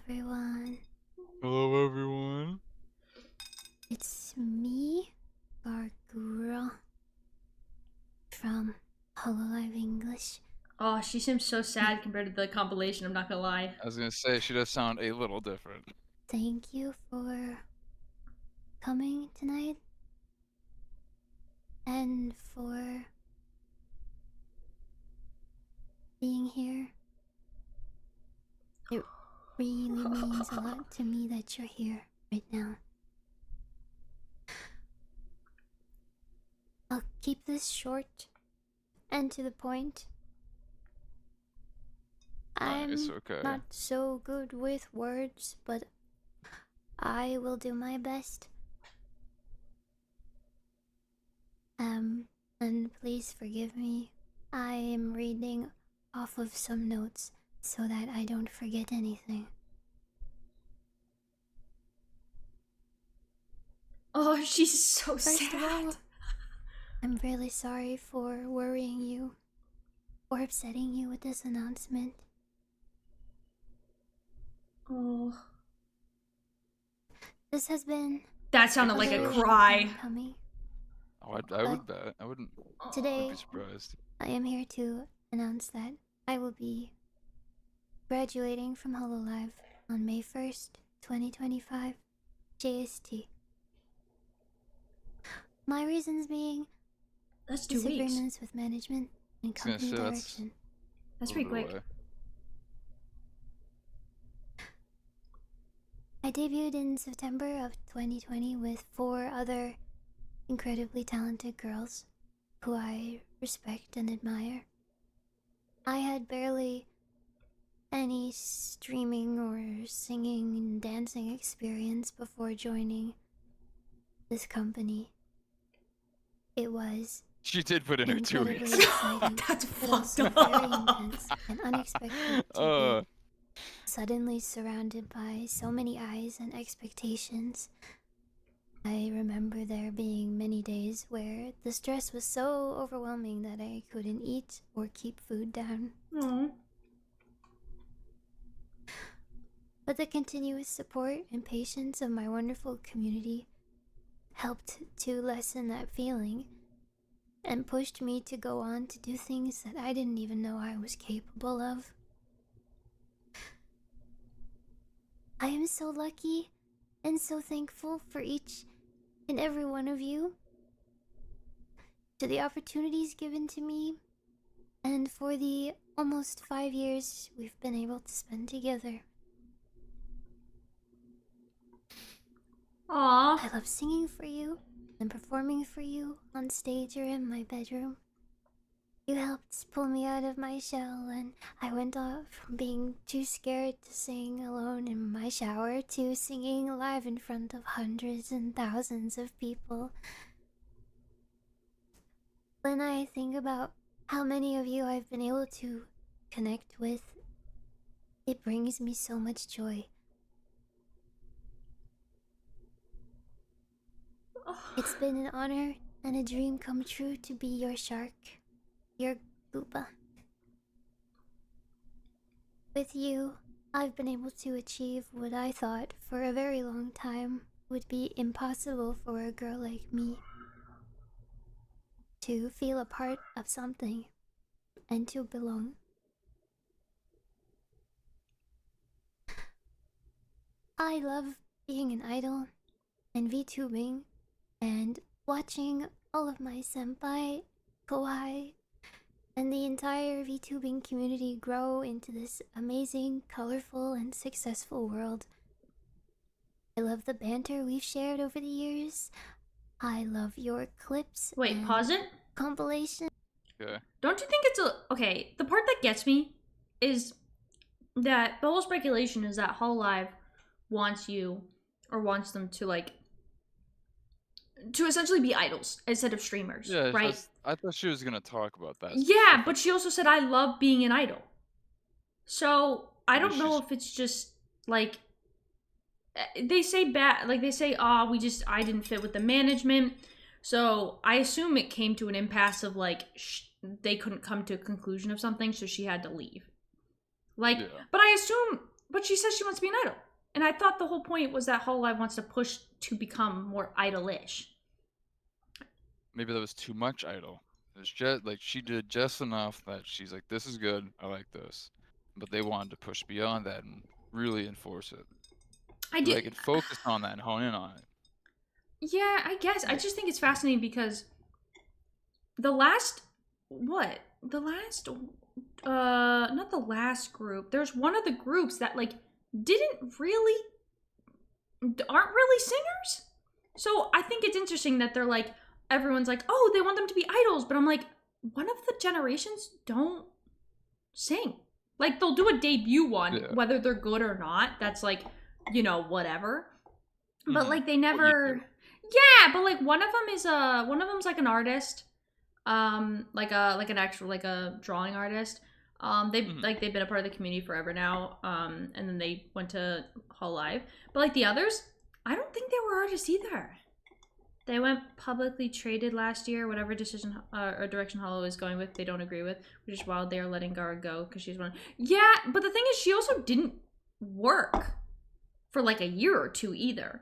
everyone. Hello, everyone. It's me, Gawr Gura, from Hololive English. Oh, she seems so sad compared to the compilation, I'm not gonna lie. I was gonna say, she does sound a little different. Thank you for coming tonight and for being here. It really means a lot to me that you're here right now. I'll keep this short and to the point. Nice, I'm okay. not so good with words, but I will do my best. And please forgive me. I am reading off of some notes so that I don't forget anything. Oh, she's so First sad. of all, I'm really sorry for worrying you or upsetting you with this announcement. Oh. This has been That sounded like a very cry. long time coming. Oh, I would bet. I wouldn't. Today, I'd be surprised. I am here to announce that I will be graduating from Hololive on May 1st, 2025, JST. My reasons being That's 2 weeks. disagreements with management and I was gonna company say, direction. That's a pretty little quick. away. I debuted in September of 2020 with 4 other incredibly talented girls who I respect and admire. I had barely any streaming or singing and dancing experience before joining this company. It was She did put in her 2 incredibly weeks. exciting, That's but also fucked very up. intense and unexpected to be Uh, suddenly surrounded by so many eyes and expectations. I remember there being many days where the stress was so overwhelming that I couldn't eat or keep food down. Aw. But the continuous support and patience of my wonderful community helped to lessen that feeling and pushed me to go on to do things that I didn't even know I was capable of. I am so lucky and so thankful for each and every one of you, to the opportunities given to me, and for the almost 5 years we've been able to spend together. Aw. I love singing for you and performing for you on stage or in my bedroom. You helped pull me out of my shell, and I went off from being too scared to sing alone in my shower to singing live in front of hundreds and thousands of people. When I think about how many of you I've been able to connect with, it brings me so much joy. It's been an honor and a dream come true to be your shark, your booba. With you, I've been able to achieve what I thought for a very long time would be impossible for a girl like me. To feel a part of something and to belong. I love being an idol and VTubing and watching all of my senpai, Kouhai, and the entire VTubing community grow into this amazing, colorful, and successful world. I love the banter we've shared over the years. I love your clips. Wait, and pause it. compilation. okay. Don't you think it's a... Okay, the part that gets me is that the whole speculation is that Hololive wants you, or wants them to, like, to essentially be idols instead of streamers, Yeah, right? I thought she was gonna talk about that. Yeah, but she also said, I love being an idol. So, I Maybe don't know she's- if it's just, like... They say bad, like, they say, I didn't fit with the management. So, I assume it came to an impasse of, like, they couldn't come to a conclusion of something, so she had to leave. Like, Yeah. but I assume but she says she wants to be an idol. And I thought the whole point was that Hololive wants to push to become more idolish. Maybe that was too much idol. It's just like she did just enough that she's like, this is good, I like this. But they wanted to push beyond that and really enforce it. I did. They could focus on that and hone in on it. Yeah, I guess. I just think it's fascinating because the last, what? The last, not the last group. There's one of the groups that, like, aren't really singers. So I think it's interesting that they're like, everyone's like, oh, they want them to be idols. But I'm like, one of the generations don't sing. Like, they'll do a debut one, Yeah. whether they're good or not. That's like, you know, whatever. But Mhm. like, they What do you never. do? Yeah, but like one of them's like an artist, like an actual like a drawing artist. They've Mhm. like they've been a part of the community forever now. And then they went to Hololive. But like the others, I don't think they were artists either. They went publicly traded last year. Whatever decision or direction Hollow is going with, they don't agree with, which is why they are letting Gawr go because she's one. Yeah, but the thing is, she also didn't work for like a year or two either.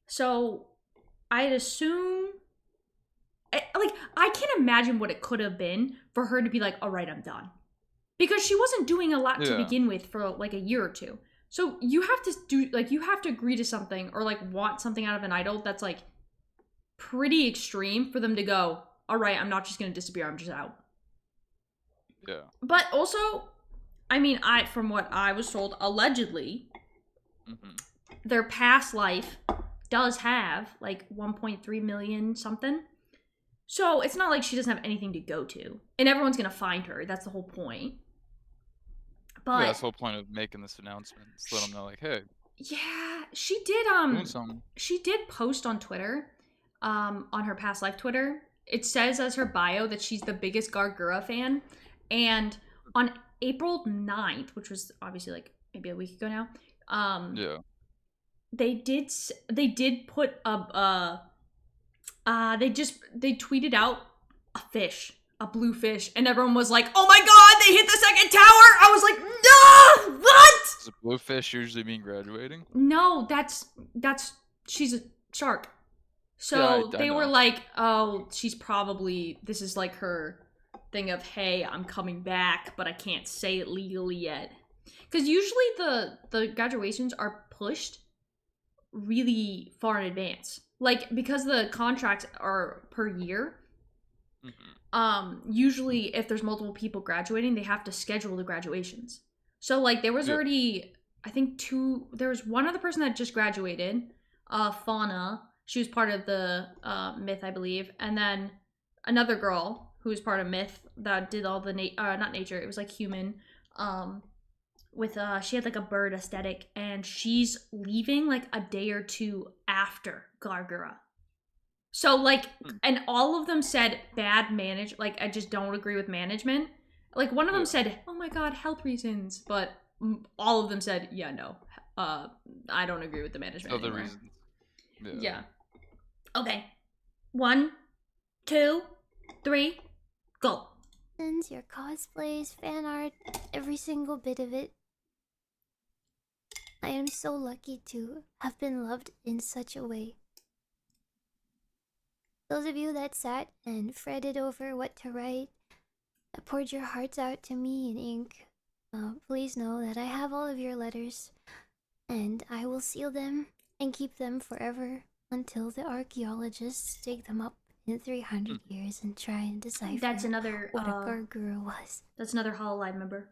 So I'd assume, like, I can't imagine what it could have been for her to be like, all right, I'm done. Because she wasn't doing a lot to Yeah. begin with for like a year or two. So you have to you have to agree to something or like want something out of an idol that's like pretty extreme for them to go, all right, I'm not just going to disappear, I'm just out. Yeah. But also, I mean, from what I was told, allegedly, their past life does have like 1.3 million something. So it's not like she doesn't have anything to go to. And everyone's going to find her. That's the whole point. But Yeah, that's the whole point of making this announcement. Just let them know, like, hey, yeah, she did doing something. she did post on Twitter, on her past life Twitter. It says as her bio that she's the biggest Gawr Gura fan. And on April 9th, which was obviously like maybe a week ago now, Yeah. they did put they tweeted out a blue fish, and everyone was like, oh my god, they hit the second tower. I was like, no, what? Does a bluefish usually mean graduating? No, she's a shark. So Yeah, I they were know. like, oh, this is like her thing of, hey, I'm coming back, but I can't say it legally yet. Because usually the graduations are pushed really far in advance. Like, because the contracts are per year, usually if there's multiple people graduating, they have to schedule the graduations. So like there was already, I think there was one other person that just graduated, Fauna. She was part of the Myth, I believe, and then another girl who was part of Myth that did all the not nature, it was like human, with she had like a bird aesthetic, and she's leaving like a day or two after Gawr Gura. So like, and all of them said bad like I just don't agree with management. Like one of them said, oh my god, health reasons, but all of them said, yeah, no, I don't agree with the management Other anymore. reasons. Yeah. Okay. 1, 2, 3, go. Your cosplays, fan art, every single bit of it. I am so lucky to have been loved in such a way. Those of you that sat and fretted over what to write, that poured your hearts out to me in ink, please know that I have all of your letters, and I will seal them and keep them forever until the archaeologists dig them up in 300 years and try and decipher That's another what a Gawr Gura was. That's another Hololive member.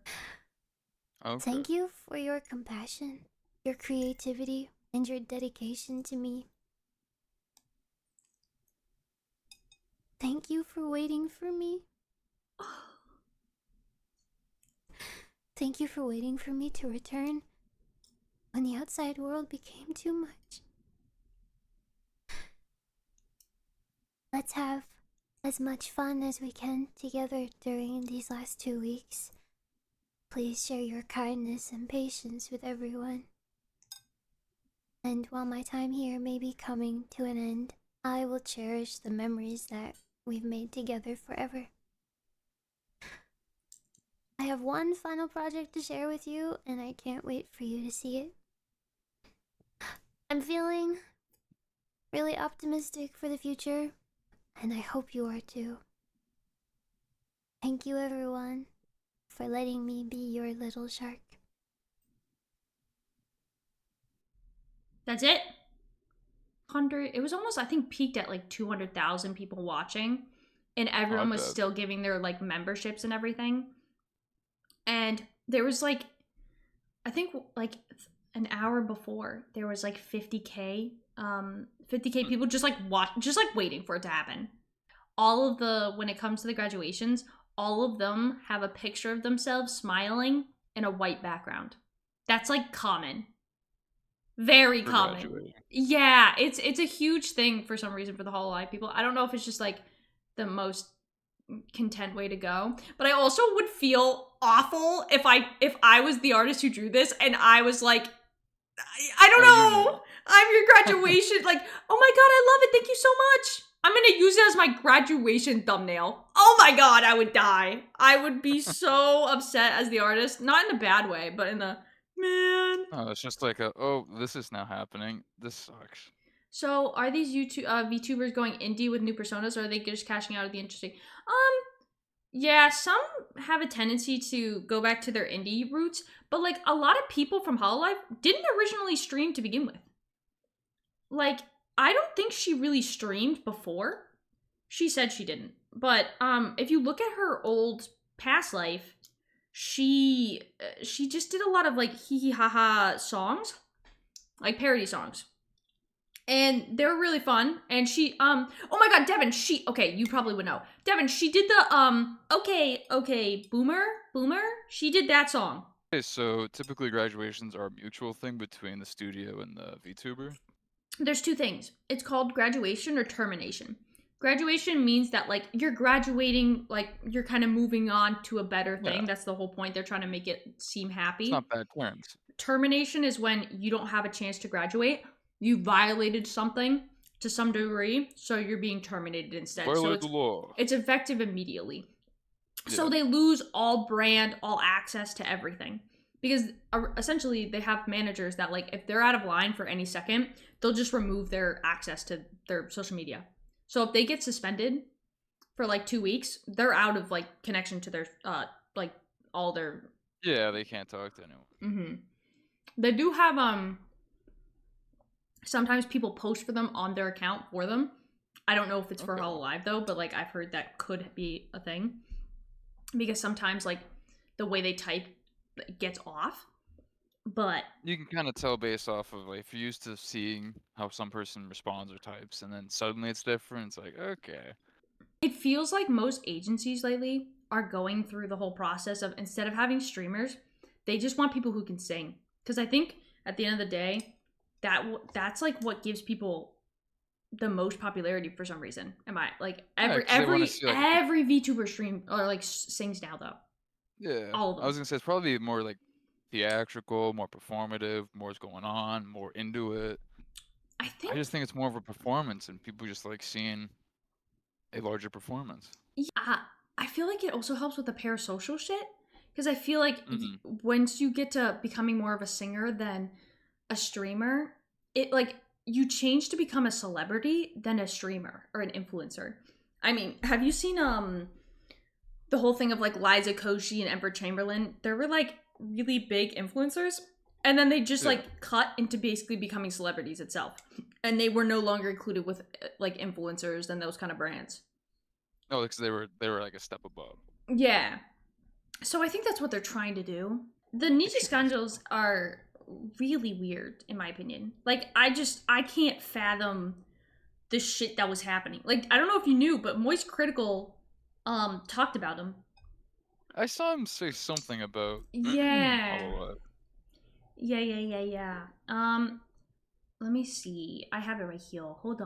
Okay. Thank you for your compassion, your creativity, and your dedication to me. Thank you for waiting for me. Thank you for waiting for me to return when the outside world became too much. Let's have as much fun as we can together during these last 2 weeks. Please share your kindness and patience with everyone. And while my time here may be coming to an end, I will cherish the memories that we've made together forever. I have one final project to share with you, and I can't wait for you to see it. I'm feeling really optimistic for the future, and I hope you are too. Thank you, everyone, for letting me be your little shark. That's it. It was almost, I think, peaked at like 200,000 people watching, and everyone was bet. still giving their like memberships and everything. And there was like, I think like an hour before, there was like 50K people just like waiting for it to happen. All of the, when it comes to the graduations, all of them have a picture of themselves smiling in a white background. That's like common. Very For common. graduating. Yeah, it's a huge thing for some reason for the Hololive people. I don't know if it's just like the most content way to go, but I also would feel awful if I was the artist who drew this and I was like, I don't know, I'm your graduation. Like, oh my god, I love it, thank you so much. I'm gonna use it as my graduation thumbnail. Oh my god, I would die. I would be so upset as the artist, not in a bad way, but in a man. Oh, it's just like this is now happening. This sucks. So, are these VTubers going indie with new personas, or are they just cashing out at the industry? Yeah, some have a tendency to go back to their indie roots, but like a lot of people from Hololive didn't originally stream to begin with. Like, I don't think she really streamed before. She said she didn't, but if you look at her old past life, she just did a lot of like hee hee ha ha songs, like parody songs. And they're really fun. And she, oh my god, Devin, okay, you probably would know. Devin, she did the, okay, Boomer, she did that song. Okay, so typically graduations are a mutual thing between the studio and the VTuber. There's two things. It's called graduation or termination. Graduation means that, like, you're graduating, like, you're kind of moving on to a better thing. Yeah. That's the whole point. They're trying to make it seem happy. It's not bad terms. Termination is when you don't have a chance to graduate. You violated something to some degree, so you're being terminated instead. Violate the law. It's effective immediately. Yeah. So they lose all brand, all access to everything. Because essentially they have managers that, like, if they're out of line for any second, they'll just remove their access to their social media. So if they get suspended for like 2 weeks, they're out of like connection to their like all their. Yeah, they can't talk to anyone. Mm-hmm. They do have sometimes people post for them on their account for them. I don't know if it's for Hololive though, but like I've heard that could be a thing. Because sometimes like the way they type gets off. But you can kind of tell based off of like if you're used to seeing how some person responds or types and then suddenly it's different, it's like, okay. It feels like most agencies lately are going through the whole process of, instead of having streamers, they just want people who can sing. Because I think at the end of the day, that's like what gives people the most popularity for some reason. Am I like every VTuber stream or like sings now though? Yeah, all of them. I was gonna say it's probably more like theatrical, more performative, more is going on, more into it. I just think it's more of a performance, and people just like seeing a larger performance. Yeah, I feel like it also helps with the parasocial shit. Because I feel like once you get to becoming more of a singer than a streamer, it like you change to become a celebrity than a streamer or an influencer. I mean, have you seen the whole thing of like Liza Koshy and Ember Chamberlain? They were like really big influencers, and then they just like cut into basically becoming celebrities itself, and they were no longer included with like influencers and those kind of brands. Oh, because they were like a step above. Yeah. So I think that's what they're trying to do. The Nietzsche scandals are really weird, in my opinion. Like, I can't fathom the shit that was happening. Like, I don't know if you knew, but Moist Critical talked about him. I saw him say something about Yeah. Yeah. Let me see. I have it right here. Hold on.